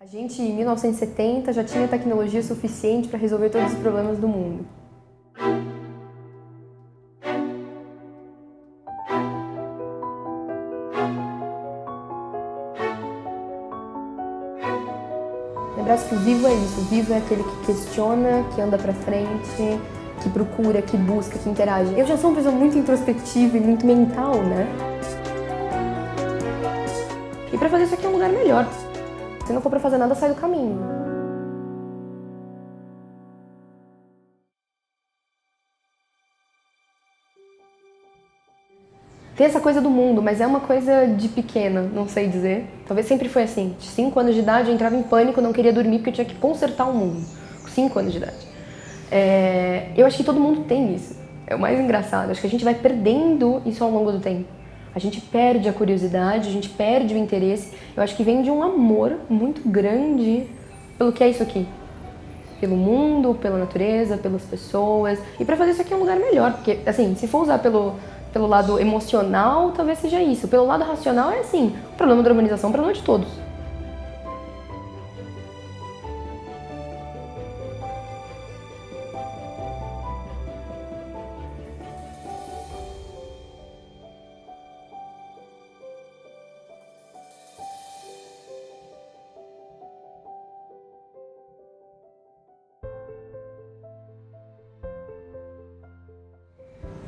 A gente, em 1970, já tinha tecnologia suficiente para resolver todos os problemas do mundo. Lembrar-se que o vivo é isso, o vivo é aquele que questiona, que anda para frente, que procura, que busca, que interage. Eu já sou uma pessoa muito introspectiva e muito mental, né? E para fazer isso aqui é um lugar melhor. Se não for para fazer nada, sai do caminho. Tem essa coisa do mundo, mas é uma coisa de pequena, não sei dizer. Talvez sempre foi assim. De 5 anos de idade eu entrava em pânico, não queria dormir porque eu tinha que consertar o mundo. Com 5 anos de idade. Eu acho que todo mundo tem isso. É o mais engraçado. Acho que a gente vai perdendo isso ao longo do tempo. A gente perde a curiosidade, a gente perde o interesse. Eu acho que vem de um amor muito grande pelo que é isso aqui. Pelo mundo, pela natureza, pelas pessoas. E pra fazer isso aqui é um lugar melhor. Porque, assim, se for usar pelo lado emocional, talvez seja isso. Pelo lado racional é assim, o problema da urbanização é um problema de todos.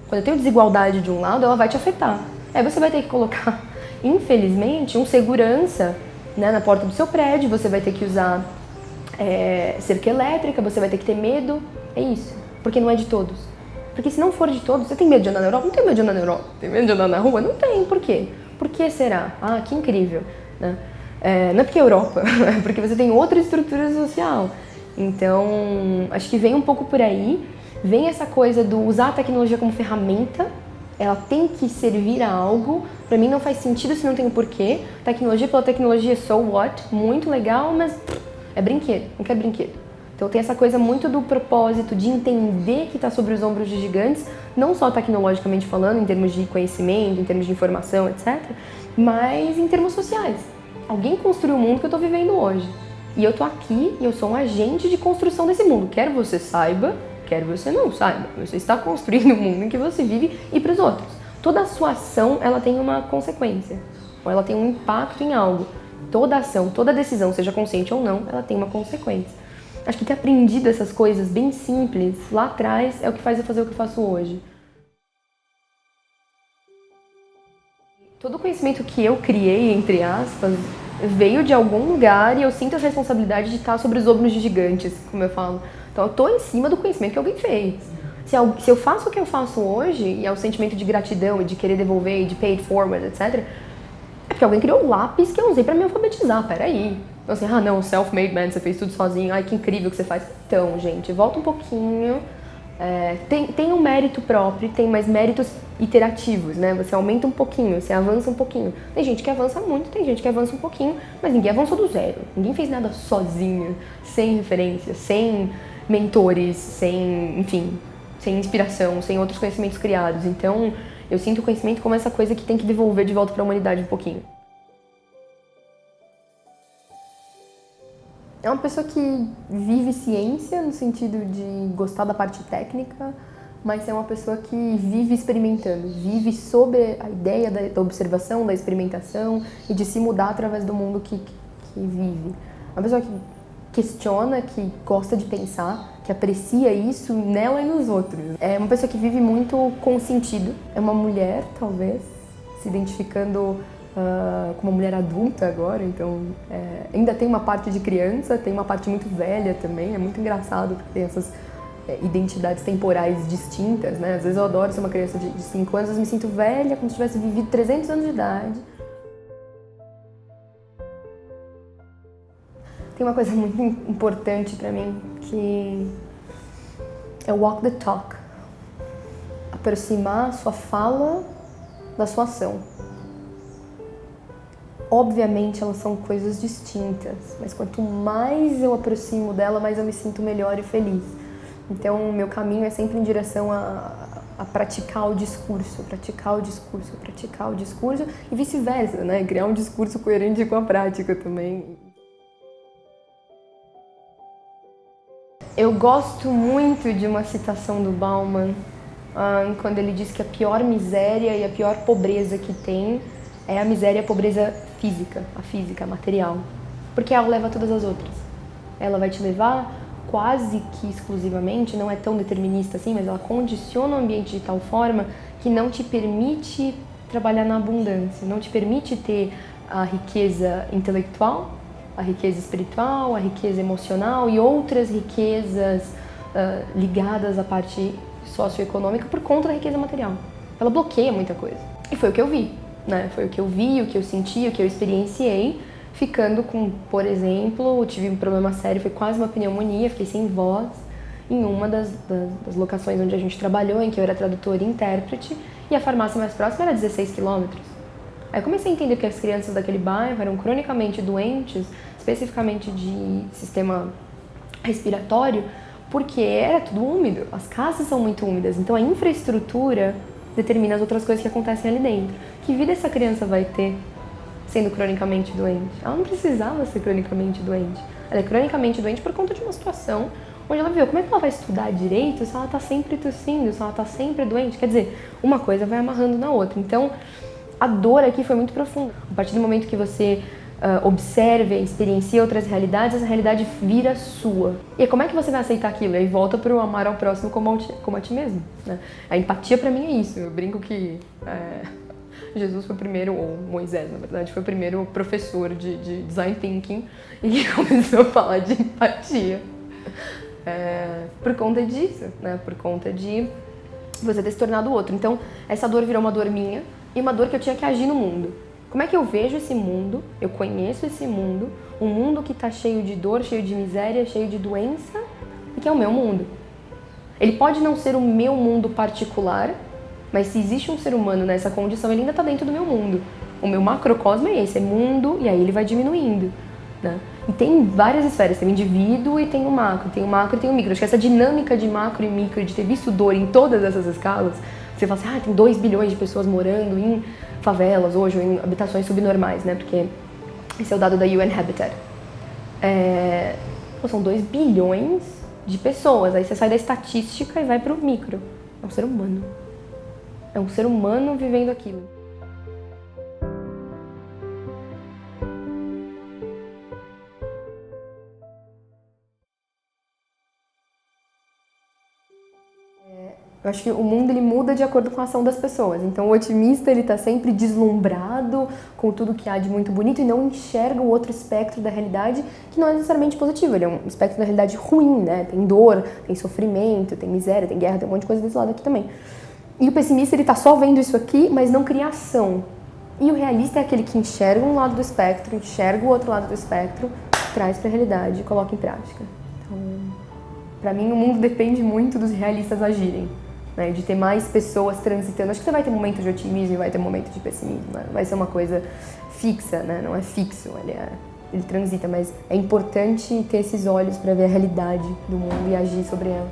Quando tem desigualdade de um lado, ela vai te afetar. Aí você vai ter que colocar, infelizmente, um segurança, né, na porta do seu prédio, você vai ter que usar cerca elétrica, você vai ter que ter medo. É isso. Porque não é de todos. Porque se não for de todos, você tem medo de andar na Europa? Não tem medo de andar na Europa. Tem medo de andar na rua? Não tem. Por quê? Por que será? Ah, que incrível. Né? Não é porque é Europa, é porque você tem outra estrutura social. Então, acho que vem um pouco por aí. Vem essa coisa do usar a tecnologia como ferramenta. Ela tem que servir a algo. Pra mim não faz sentido se não tem um porquê. Tecnologia pela tecnologia, so what? Muito legal, mas é brinquedo. Não quer brinquedo. Então tem essa coisa muito do propósito de entender que está sobre os ombros de gigantes, não só tecnologicamente falando, em termos de conhecimento, em termos de informação, etc., mas em termos sociais. Alguém construiu o mundo que eu estou vivendo hoje. E eu estou aqui e eu sou um agente de construção desse mundo. Quer você saiba, quer você não saiba. Você está construindo o mundo em que você vive e para os outros. Toda a sua ação, ela tem uma consequência. Ou ela tem um impacto em algo. Toda ação, toda decisão, seja consciente ou não, ela tem uma consequência. Acho que ter aprendido essas coisas bem simples lá atrás é o que faz eu fazer o que eu faço hoje. Todo o conhecimento que eu criei, entre aspas, veio de algum lugar e eu sinto essa responsabilidade de estar sobre os ombros de gigantes, como eu falo. Então eu estou em cima do conhecimento que alguém fez. Se eu faço o que eu faço hoje, e é o sentimento de gratidão e de querer devolver e de pay it forward, etc., é porque alguém criou o lápis que eu usei para me alfabetizar, peraí. Então assim, não, self-made man, você fez tudo sozinho, ai que incrível que você faz. Então, gente, volta um pouquinho. Tem um mérito próprio, tem mais méritos iterativos, né? Você aumenta um pouquinho, você avança um pouquinho. Tem gente que avança muito, tem gente que avança um pouquinho, mas ninguém avançou do zero. Ninguém fez nada sozinho, sem referência, sem mentores, sem, enfim, sem inspiração, sem outros conhecimentos criados. Então, eu sinto o conhecimento como essa coisa que tem que devolver de volta para a humanidade um pouquinho. É uma pessoa que vive ciência no sentido de gostar da parte técnica, mas é uma pessoa que vive experimentando, vive sobre a ideia da observação, da experimentação e de se mudar através do mundo que vive. Uma pessoa que questiona, que gosta de pensar, que aprecia isso nela e nos outros. É uma pessoa que vive muito com sentido. É uma mulher, talvez, se identificando como uma mulher adulta agora, então ainda tem uma parte de criança, tem uma parte muito velha também, é muito engraçado porque tem essas identidades temporais distintas, né? Às vezes eu adoro ser uma criança de 5 anos, às vezes me sinto velha, como se tivesse vivido 300 anos de idade. Tem uma coisa muito importante pra mim, que é o walk the talk. Aproximar a sua fala da sua ação. Obviamente elas são coisas distintas, mas quanto mais eu aproximo dela, mais eu me sinto melhor e feliz. Então o meu caminho é sempre em direção a praticar o discurso, praticar o discurso, praticar o discurso e vice-versa, né? Criar um discurso coerente com a prática também. Eu gosto muito de uma citação do Bauman, quando ele diz que a pior miséria e a pior pobreza que tem é a miséria e a pobreza física, a material. Porque ela leva a todas as outras. Ela vai te levar quase que exclusivamente, não é tão determinista assim, mas ela condiciona o ambiente de tal forma que não te permite trabalhar na abundância, não te permite ter a riqueza intelectual, a riqueza espiritual, a riqueza emocional e outras riquezas ligadas à parte socioeconômica por conta da riqueza material. Ela bloqueia muita coisa. E foi o que eu vi, né? Foi o que eu vi, o que eu senti, o que eu experienciei, ficando com, por exemplo, eu tive um problema sério, foi quase uma pneumonia, fiquei sem voz em uma das locações onde a gente trabalhou, em que eu era tradutora e intérprete, e a farmácia mais próxima era 16 quilômetros. Aí eu comecei a entender que as crianças daquele bairro eram cronicamente doentes, especificamente de sistema respiratório, porque era tudo úmido, as casas são muito úmidas, então a infraestrutura determina as outras coisas que acontecem ali dentro. Que vida essa criança vai ter sendo cronicamente doente? Ela não precisava ser cronicamente doente. Ela é cronicamente doente por conta de uma situação onde ela viu como é que ela vai estudar direito se ela está sempre tossindo, se ela está sempre doente. Quer dizer, uma coisa vai amarrando na outra. Então, a dor aqui foi muito profunda. A partir do momento que você observa e experiencia outras realidades, essa realidade vira sua. E como é que você vai aceitar aquilo? E aí volta para o amar ao próximo como a ti mesmo, né? A empatia para mim é isso. Eu brinco que Jesus foi o primeiro, ou Moisés, na verdade, foi o primeiro professor de design thinking e que começou a falar de empatia. Por conta disso, né? Por conta de você ter se tornado o outro. Então, essa dor virou uma dor minha e uma dor que eu tinha que agir no mundo. Como é que eu vejo esse mundo, eu conheço esse mundo, um mundo que está cheio de dor, cheio de miséria, cheio de doença, e que é o meu mundo. Ele pode não ser o meu mundo particular, mas se existe um ser humano nessa condição, ele ainda está dentro do meu mundo. O meu macrocosmo é esse, é mundo, e aí ele vai diminuindo, né? E tem várias esferas, tem o indivíduo e tem o macro e tem o micro. Acho que essa dinâmica de macro e micro, de ter visto dor em todas essas escalas, você fala assim, tem 2 bilhões de pessoas morando em favelas hoje, ou em habitações subnormais, né? Porque esse é o dado da UN Habitat. São 2 bilhões de pessoas. Aí você sai da estatística e vai pro micro. É um ser humano. É um ser humano vivendo aquilo. Eu acho que o mundo ele muda de acordo com a ação das pessoas. Então o otimista ele está sempre deslumbrado com tudo que há de muito bonito e não enxerga o outro espectro da realidade que não é necessariamente positivo. Ele é um espectro da realidade ruim, né? Tem dor, tem sofrimento, tem miséria, tem guerra, tem um monte de coisa desse lado aqui também. E o pessimista ele está só vendo isso aqui, mas não cria ação. E o realista é aquele que enxerga um lado do espectro, enxerga o outro lado do espectro, traz para a realidade e coloca em prática. Então, para mim o mundo depende muito dos realistas agirem. Né, de ter mais pessoas transitando. Acho que você vai ter momentos de otimismo e vai ter momentos de pessimismo. Né? Vai ser uma coisa fixa, né? Não é fixo, ele transita, mas é importante ter esses olhos para ver a realidade do mundo e agir sobre ela.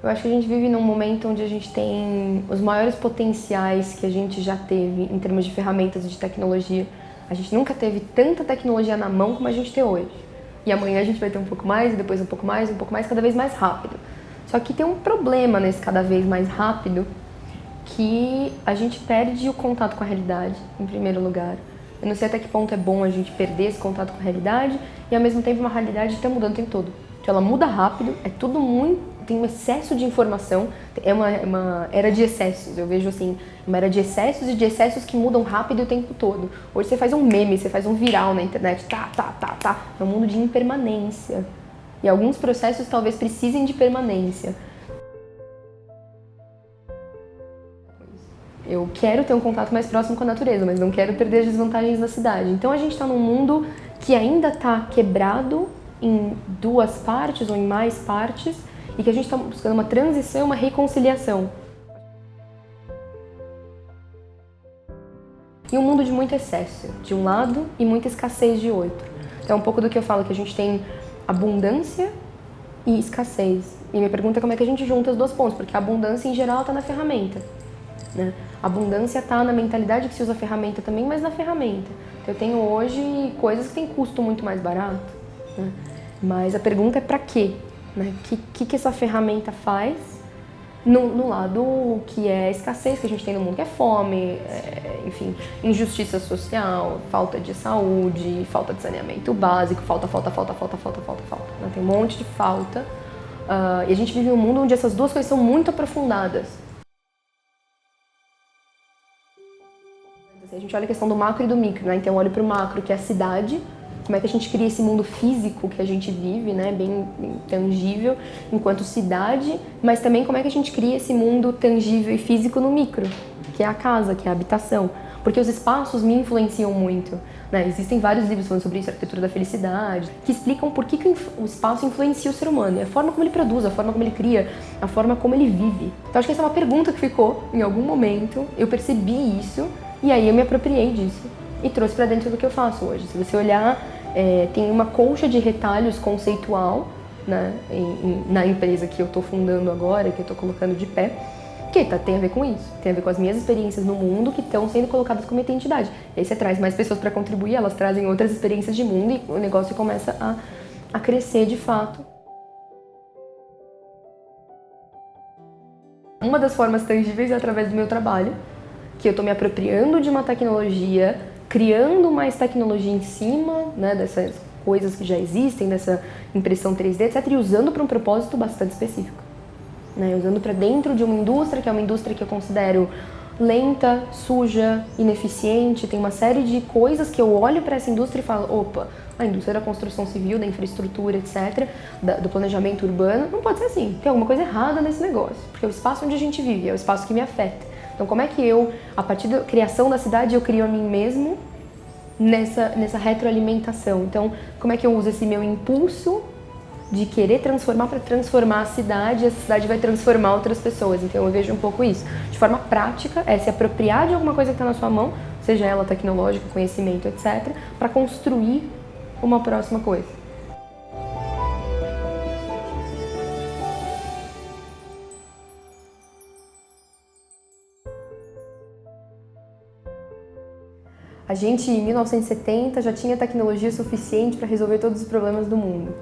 Eu acho que a gente vive num momento onde a gente tem os maiores potenciais que a gente já teve em termos de ferramentas e de tecnologia. A gente nunca teve tanta tecnologia na mão como a gente tem hoje. E amanhã a gente vai ter um pouco mais, e depois um pouco mais, cada vez mais rápido. Só que tem um problema nesse cada vez mais rápido, que a gente perde o contato com a realidade, em primeiro lugar. Eu não sei até que ponto é bom a gente perder esse contato com a realidade, e ao mesmo tempo uma realidade que está mudando o tempo todo. Então ela muda rápido, é tudo muito... tem um excesso de informação, é uma era de excessos, eu vejo assim, uma era de excessos e de excessos que mudam rápido o tempo todo. Hoje você faz um meme, você faz um viral na internet, é um mundo de impermanência. E alguns processos talvez precisem de permanência. Eu quero ter um contato mais próximo com a natureza, mas não quero perder as desvantagens da cidade. Então a gente está num mundo que ainda está quebrado em 2 partes ou em mais partes, e que a gente está buscando uma transição, uma reconciliação. E um mundo de muito excesso, de um lado, e muita escassez de outro. Então é um pouco do que eu falo, que a gente tem abundância e escassez. E minha pergunta é como é que a gente junta os 2 pontos, porque a abundância em geral está na ferramenta. Né? A abundância está na mentalidade que se usa a ferramenta também, mas na ferramenta. Eu tenho hoje coisas que têm custo muito mais barato, né? Mas a pergunta é para quê? Né? Que essa ferramenta faz no lado que é a escassez que a gente tem no mundo, que é fome, enfim, injustiça social, falta de saúde, falta de saneamento básico, falta, né? Tem um monte de falta. E a gente vive num mundo onde essas duas coisas são muito aprofundadas. A gente olha a questão do macro e do micro, né? Então eu olho para o macro, que é a cidade, como é que a gente cria esse mundo físico que a gente vive, né? Bem tangível, enquanto cidade, mas também como é que a gente cria esse mundo tangível e físico no micro, que é a casa, que é a habitação. Porque os espaços me influenciam muito, né? Existem vários livros falando sobre isso, a arquitetura da felicidade, que explicam por que o espaço influencia o ser humano, e a forma como ele produz, a forma como ele cria, a forma como ele vive. Então acho que essa é uma pergunta que ficou em algum momento, eu percebi isso, e aí eu me apropriei disso e trouxe para dentro do que eu faço hoje. Se você olhar, tem uma colcha de retalhos conceitual, né, na empresa que eu estou fundando agora, que eu estou colocando de pé, que tem a ver com isso, tem a ver com as minhas experiências no mundo que estão sendo colocadas como identidade. E aí você traz mais pessoas para contribuir, elas trazem outras experiências de mundo e o negócio começa a crescer de fato. Uma das formas tangíveis é através do meu trabalho, que eu estou me apropriando de uma tecnologia, criando mais tecnologia em cima, né, dessas coisas que já existem, dessa impressão 3D, etc., e usando para um propósito bastante específico. Né, usando para dentro de uma indústria, que é uma indústria que eu considero lenta, suja, ineficiente, tem uma série de coisas que eu olho para essa indústria e falo, opa, a indústria da construção civil, da infraestrutura, etc., do planejamento urbano, não pode ser assim, tem alguma coisa errada nesse negócio, porque é o espaço onde a gente vive, é o espaço que me afeta. Então, como é que eu, a partir da criação da cidade, eu crio a mim mesmo nessa retroalimentação? Então, como é que eu uso esse meu impulso de querer transformar para transformar a cidade, e essa cidade vai transformar outras pessoas? Então, eu vejo um pouco isso. De forma prática, é se apropriar de alguma coisa que está na sua mão, seja ela tecnológica, conhecimento, etc., para construir uma próxima coisa. A gente, em 1970, já tinha tecnologia suficiente para resolver todos os problemas do mundo.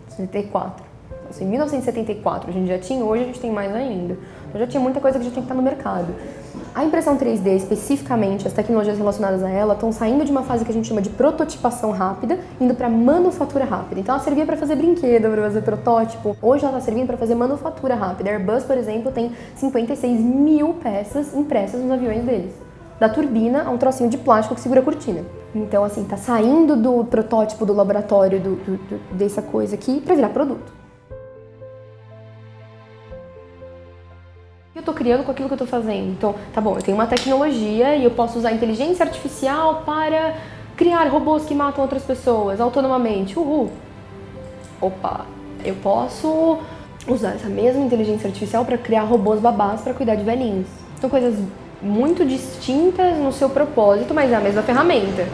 74. Assim, em 1974 a gente já tinha, hoje a gente tem mais ainda. Eu já tinha muita coisa que já tinha que estar no mercado. A impressão 3D, especificamente, as tecnologias relacionadas a ela, estão saindo de uma fase que a gente chama de prototipação rápida, indo para manufatura rápida. Então ela servia para fazer brinquedo, para fazer protótipo. Hoje ela está servindo para fazer manufatura rápida. A Airbus, por exemplo, tem 56 mil peças impressas nos aviões deles. Da turbina a um trocinho de plástico que segura a cortina. Então, assim, tá saindo do protótipo do laboratório, dessa coisa aqui, para virar produto. Eu tô criando com aquilo que eu tô fazendo. Então, tá bom, eu tenho uma tecnologia e eu posso usar inteligência artificial para criar robôs que matam outras pessoas autonomamente. Uhul! Opa, eu posso usar essa mesma inteligência artificial para criar robôs babás para cuidar de velhinhos. São coisas muito distintas no seu propósito, mas é a mesma ferramenta,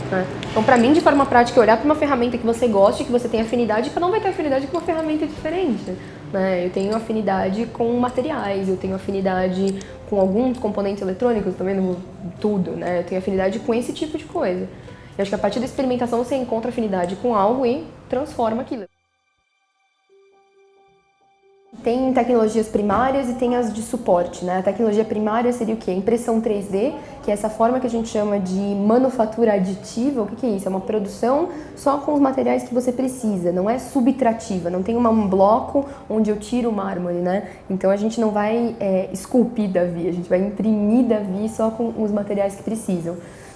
né? Então, para mim, de forma prática, olhar para uma ferramenta que você goste, que você tem afinidade, cada um vai ter afinidade com uma ferramenta diferente, né? Eu tenho afinidade com materiais, eu tenho afinidade com alguns componentes eletrônicos, também não tudo, né? Eu tenho afinidade com esse tipo de coisa. E acho que a partir da experimentação você encontra afinidade com algo e transforma aquilo. Tem tecnologias primárias e tem as de suporte, né? A tecnologia primária seria o quê? Impressão 3D, que é essa forma que a gente chama de manufatura aditiva. O que é isso? É uma produção só com os materiais que você precisa, não é subtrativa, não tem um bloco onde eu tiro o mármore, né? Então a gente não vai esculpir Davi, a gente vai imprimir Davi só com os materiais que precisam.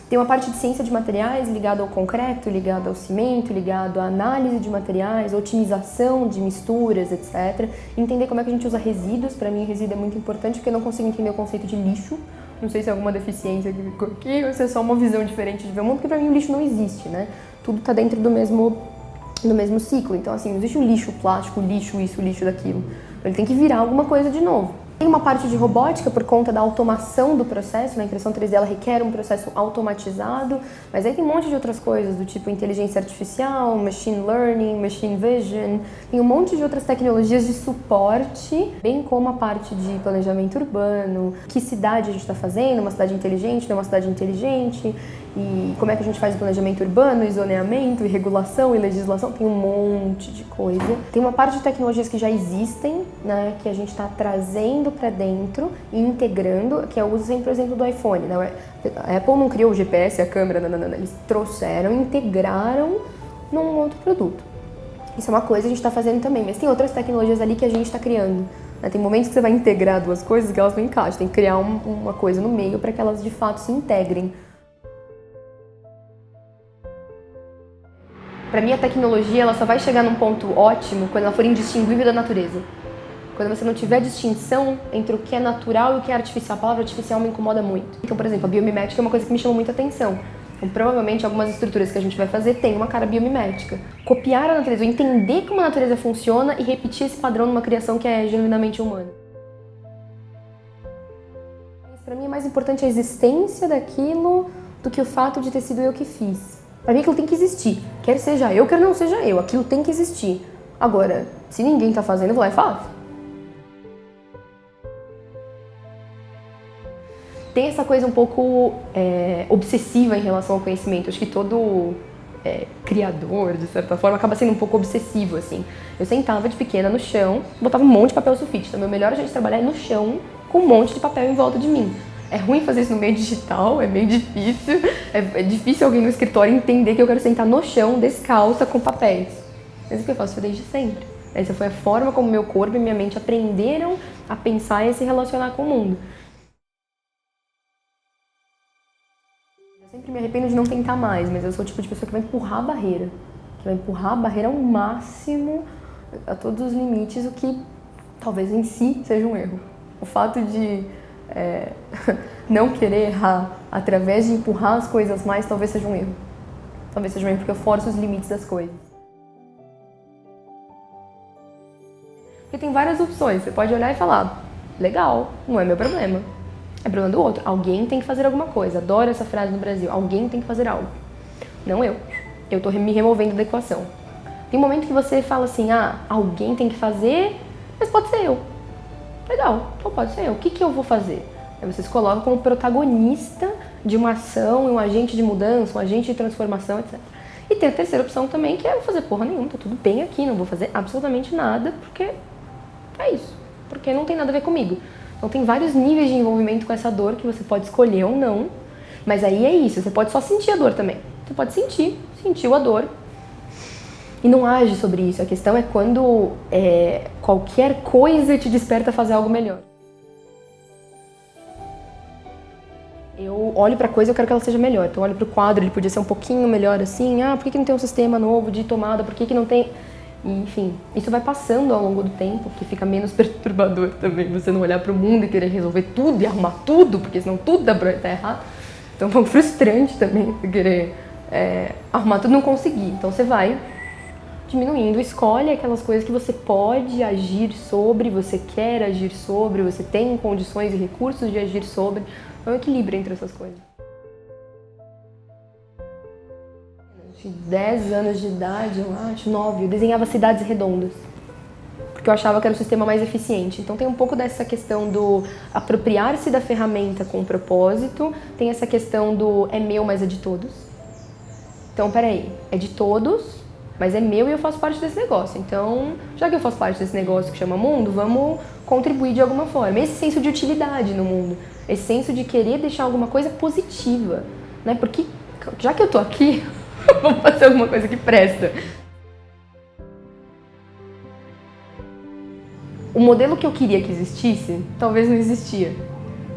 Tem uma parte de ciência de materiais ligada ao concreto, ligada ao cimento, ligado à análise de materiais, otimização de misturas, etc. Entender como é que a gente usa resíduos. Para mim, resíduo é muito importante porque eu não consigo entender o conceito de lixo. Não sei se é alguma deficiência que ficou aqui ou se é só uma visão diferente de ver o mundo, porque para mim o lixo não existe, né? Tudo está dentro do mesmo ciclo. Então, assim, não existe o lixo plástico, lixo isso, lixo daquilo. Ele tem que virar alguma coisa de novo. Tem uma parte de robótica por conta da automação do processo, né? A impressão 3D ela requer um processo automatizado, mas aí tem um monte de outras coisas, do tipo inteligência artificial, machine learning, machine vision, tem um monte de outras tecnologias de suporte, bem como a parte de planejamento urbano, que cidade a gente está fazendo, uma cidade inteligente, não uma cidade inteligente, e como é que a gente faz o planejamento urbano, e zoneamento, e regulação, e legislação, tem um monte de coisa. Tem uma parte de tecnologias que já existem, né, que a gente está trazendo para dentro e integrando, que é o uso, por exemplo, do iPhone, né? A Apple não criou o GPS, a câmera, eles trouxeram, integraram num outro produto. Isso é uma coisa que a gente está fazendo também, mas tem outras tecnologias ali que a gente está criando. Né? Tem momentos que você vai integrar duas coisas que elas não encaixam, tem que criar uma coisa no meio para que elas de fato se integrem. Para mim, a tecnologia ela só vai chegar num ponto ótimo quando ela for indistinguível da natureza. Quando você não tiver distinção entre o que é natural e o que é artificial. A palavra artificial me incomoda muito. Então, por exemplo, a biomimética é uma coisa que me chama muita atenção. Então, provavelmente, algumas estruturas que a gente vai fazer tem uma cara biomimética. Copiar a natureza, entender como a natureza funciona e repetir esse padrão numa criação que é genuinamente humana. Para mim, é mais importante a existência daquilo do que o fato de ter sido eu que fiz. Para mim aquilo tem que existir. Quer seja eu, quer não seja eu. Aquilo tem que existir. Agora, se ninguém tá fazendo, eu vou lá e faço. Tem essa coisa um pouco obsessiva em relação ao conhecimento. Acho que todo criador, de certa forma, acaba sendo um pouco obsessivo, assim. Eu sentava de pequena no chão, botava um monte de papel sulfite. Então, meu melhor jeito de trabalhar é no chão, com um monte de papel em volta de mim. É ruim fazer isso no meio digital, é meio difícil. É difícil alguém no escritório entender que eu quero sentar no chão, descalça, com papéis. Mas é o que eu faço desde sempre. Essa foi a forma como meu corpo e minha mente aprenderam a pensar e a se relacionar com o mundo. Eu sempre me arrependo de não tentar mais, mas eu sou o tipo de pessoa que vai empurrar a barreira. Que vai empurrar a barreira ao máximo, a todos os limites, o que talvez em si seja um erro. O fato de não querer errar através de empurrar as coisas mais, talvez seja um erro. Talvez seja um erro porque eu forço os limites das coisas. Porque tem várias opções. Você pode olhar e falar, legal, não é meu problema. É problema do outro. Alguém tem que fazer alguma coisa. Adoro essa frase no Brasil. Alguém tem que fazer algo. Não eu. Eu tô me removendo da equação. Tem um momento que você fala assim, alguém tem que fazer, mas pode ser eu. Legal, então pode ser eu. O que eu vou fazer? Aí você se coloca como protagonista de uma ação, um agente de mudança, um agente de transformação, etc. E tem a terceira opção também, que é eu fazer porra nenhuma, tá tudo bem aqui, não vou fazer absolutamente nada, porque é isso. Porque não tem nada a ver comigo. Então tem vários níveis de envolvimento com essa dor que você pode escolher ou não. Mas aí é isso, você pode só sentir a dor também. Você pode sentiu a dor. E não age sobre isso. A questão é quando qualquer coisa te desperta a fazer algo melhor. Eu olho pra coisa e eu quero que ela seja melhor. Então eu olho pro quadro, ele podia ser um pouquinho melhor assim. Por que não tem um sistema novo de tomada? Por que não tem... E, enfim, isso vai passando ao longo do tempo, que fica menos perturbador também. Você não olhar pro mundo e querer resolver tudo e arrumar tudo, porque senão tudo dá pra estar errado. Então é um pouco frustrante também você querer arrumar tudo e não conseguir. Então você vai diminuindo, escolhe aquelas coisas que você pode agir sobre, você quer agir sobre, você tem condições e recursos de agir sobre. É um equilíbrio entre essas coisas. De 10 anos de idade, eu acho, 9, eu desenhava cidades redondas. Porque eu achava que era o sistema mais eficiente. Então tem um pouco dessa questão do apropriar-se da ferramenta com propósito, tem essa questão do é meu, mas é de todos. Então, peraí, é de todos, mas é meu e eu faço parte desse negócio. Então, já que eu faço parte desse negócio que chama mundo, vamos contribuir de alguma forma. Esse senso de utilidade no mundo, esse senso de querer deixar alguma coisa positiva, né? Porque já que eu tô aqui, vamos fazer alguma coisa que presta. O modelo que eu queria que existisse, talvez não existia.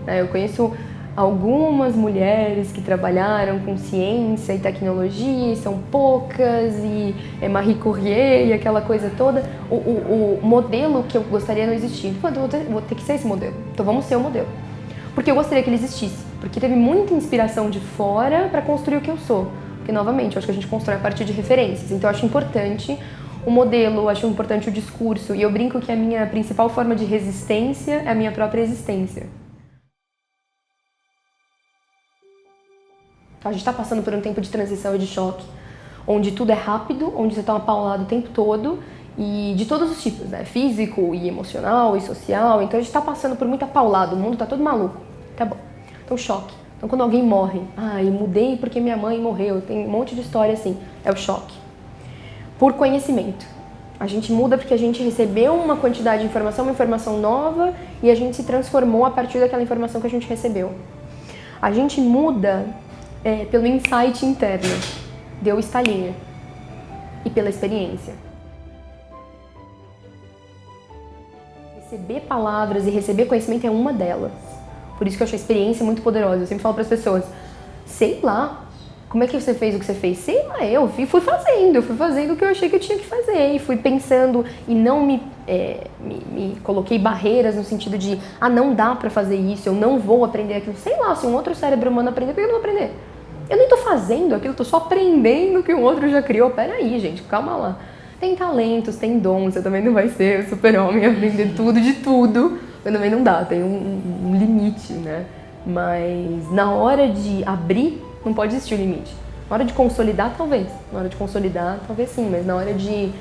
Eu conheço algumas mulheres que trabalharam com ciência e tecnologia, e são poucas, e é Marie Curie e aquela coisa toda. O modelo que eu gostaria não existia. Então, eu vou ter que ser esse modelo. Então vamos ser o modelo. Porque eu gostaria que ele existisse. Porque teve muita inspiração de fora para construir o que eu sou. Porque, novamente, eu acho que a gente constrói a partir de referências. Então eu acho importante o modelo, eu acho importante o discurso. E eu brinco que a minha principal forma de resistência é a minha própria existência. A gente está passando por um tempo de transição e de choque, onde tudo é rápido, onde você está uma paulada o tempo todo, e de todos os tipos, né? Físico e emocional e social. Então a gente está passando por muita paulada, o mundo está todo maluco. Tá bom. Então choque. Então quando alguém morre, eu mudei porque minha mãe morreu, tem um monte de história assim, é o choque. Por conhecimento. A gente muda porque a gente recebeu uma quantidade de informação, uma informação nova, e a gente se transformou a partir daquela informação que a gente recebeu. A gente muda pelo insight interno, deu estalinho, e pela experiência. Receber palavras e receber conhecimento é uma delas. Por isso que eu acho a experiência muito poderosa. Eu sempre falo para as pessoas, sei lá, como é que você fez o que você fez? Sei lá, eu fui fazendo o que eu achei que eu tinha que fazer. E fui pensando e não me coloquei barreiras no sentido de, não dá pra fazer isso, eu não vou aprender aquilo. Sei lá, se um outro cérebro humano aprender, por que eu não vou aprender? Eu nem tô fazendo aquilo, tô só aprendendo o que um outro já criou. Peraí, gente, calma lá. Tem talentos, tem dons, você também não vai ser o super-homem, aprender tudo de tudo. Mas também não dá, tem um limite, né? Mas na hora de abrir, não pode existir o limite. Na hora de consolidar, talvez. Na hora de consolidar, talvez sim. Mas na hora de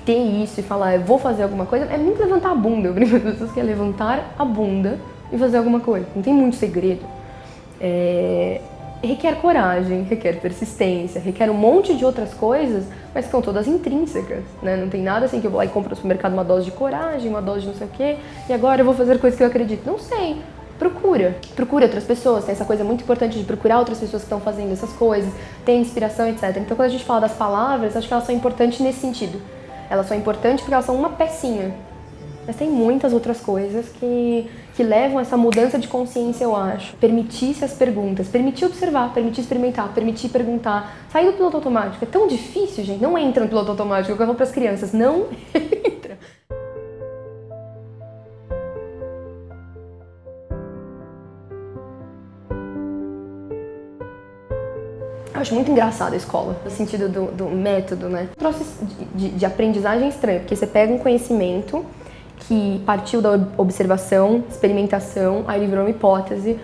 ter isso e falar, eu vou fazer alguma coisa, é muito levantar a bunda. Eu brinco com as pessoas que é levantar a bunda e fazer alguma coisa. Não tem muito segredo. Requer coragem, requer persistência, requer um monte de outras coisas, mas que são todas intrínsecas, né? Não tem nada assim que eu vou lá e compro no supermercado uma dose de coragem, uma dose de não sei o quê, e agora eu vou fazer coisas que eu acredito. Não sei. Procura outras pessoas, tem essa coisa muito importante de procurar outras pessoas que estão fazendo essas coisas, tem inspiração, etc. Então quando a gente fala das palavras, acho que elas são importantes nesse sentido. Elas são importantes porque elas são uma pecinha. Mas tem muitas outras coisas que levam a essa mudança de consciência, eu acho. Permitir-se as perguntas, permitir observar, permitir experimentar, permitir perguntar. Sair do piloto automático é tão difícil, gente. Não entra no piloto automático, eu falo para as crianças, não entra. Eu acho muito engraçado a escola, no sentido do método, né? O processo de aprendizagem é estranho, porque você pega um conhecimento que partiu da observação, experimentação, aí ele virou uma hipótese,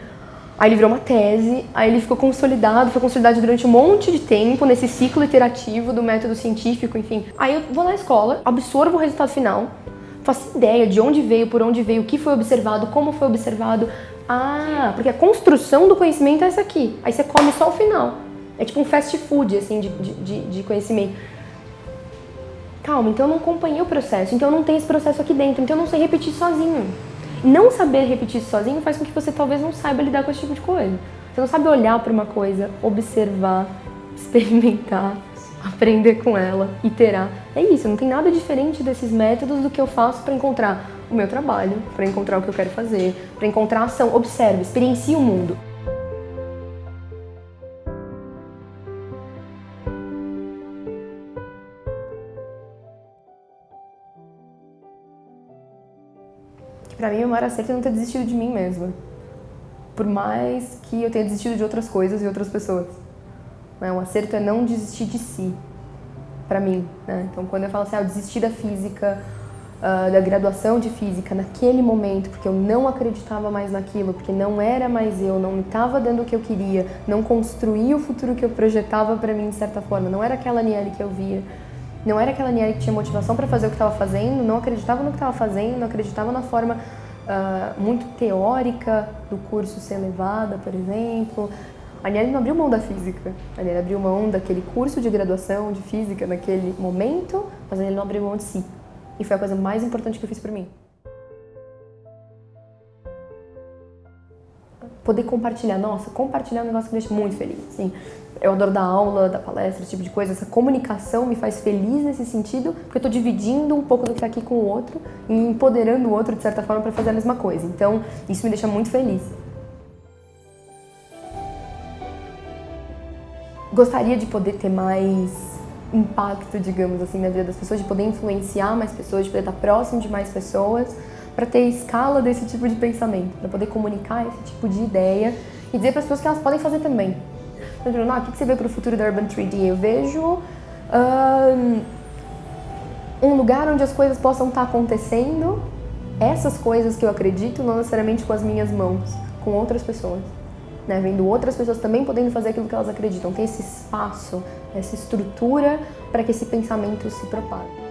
aí ele virou uma tese, aí ele ficou consolidado, foi consolidado durante um monte de tempo nesse ciclo iterativo do método científico, enfim. Aí eu vou na escola, absorvo o resultado final, faço ideia de onde veio, por onde veio, o que foi observado, como foi observado. Porque a construção do conhecimento é essa aqui, aí você come só o final. É tipo um fast food, assim, de conhecimento. Calma, então eu não acompanhei o processo, então eu não tenho esse processo aqui dentro, então eu não sei repetir sozinho. Não saber repetir isso sozinho faz com que você talvez não saiba lidar com esse tipo de coisa. Você não sabe olhar para uma coisa, observar, experimentar, aprender com ela, iterar. É isso, não tem nada diferente desses métodos do que eu faço para encontrar o meu trabalho, para encontrar o que eu quero fazer, para encontrar a ação. Observe, experiencie o mundo. Pra mim, o maior acerto é não ter desistido de mim mesma. Por mais que eu tenha desistido de outras coisas e outras pessoas. Um acerto é não desistir de si. Pra mim, né? Então, quando eu falo assim, eu desisti da física, da graduação de física naquele momento, porque eu não acreditava mais naquilo, porque não era mais eu, não me estava dando o que eu queria, não construía o futuro que eu projetava pra mim, de certa forma. Não era aquela Aniele que eu via. Não era aquela Aniele que tinha motivação para fazer o que estava fazendo, não acreditava no que estava fazendo, não acreditava na forma muito teórica do curso ser levada, por exemplo. A Aniele não abriu mão da física, a Aniele abriu mão daquele curso de graduação de física naquele momento, mas a Aniele não abriu mão de si. E foi a coisa mais importante que eu fiz por mim. Poder compartilhar, compartilhar é um negócio que me deixa muito feliz, assim. Eu adoro dar aula, dar palestra, esse tipo de coisa. Essa comunicação me faz feliz nesse sentido, porque eu tô dividindo um pouco do que tá aqui com o outro e empoderando o outro, de certa forma, para fazer a mesma coisa. Então, isso me deixa muito feliz. Gostaria de poder ter mais impacto, digamos assim, na vida das pessoas, de poder influenciar mais pessoas, de poder estar próximo de mais pessoas, para ter escala desse tipo de pensamento, para poder comunicar esse tipo de ideia e dizer para as pessoas que elas podem fazer também. O que você vê para o futuro da Urban 3D? Eu vejo um lugar onde as coisas possam estar acontecendo, essas coisas que eu acredito, não necessariamente com as minhas mãos, com outras pessoas. Né? Vendo outras pessoas também podendo fazer aquilo que elas acreditam. Tem esse espaço, essa estrutura para que esse pensamento se propague.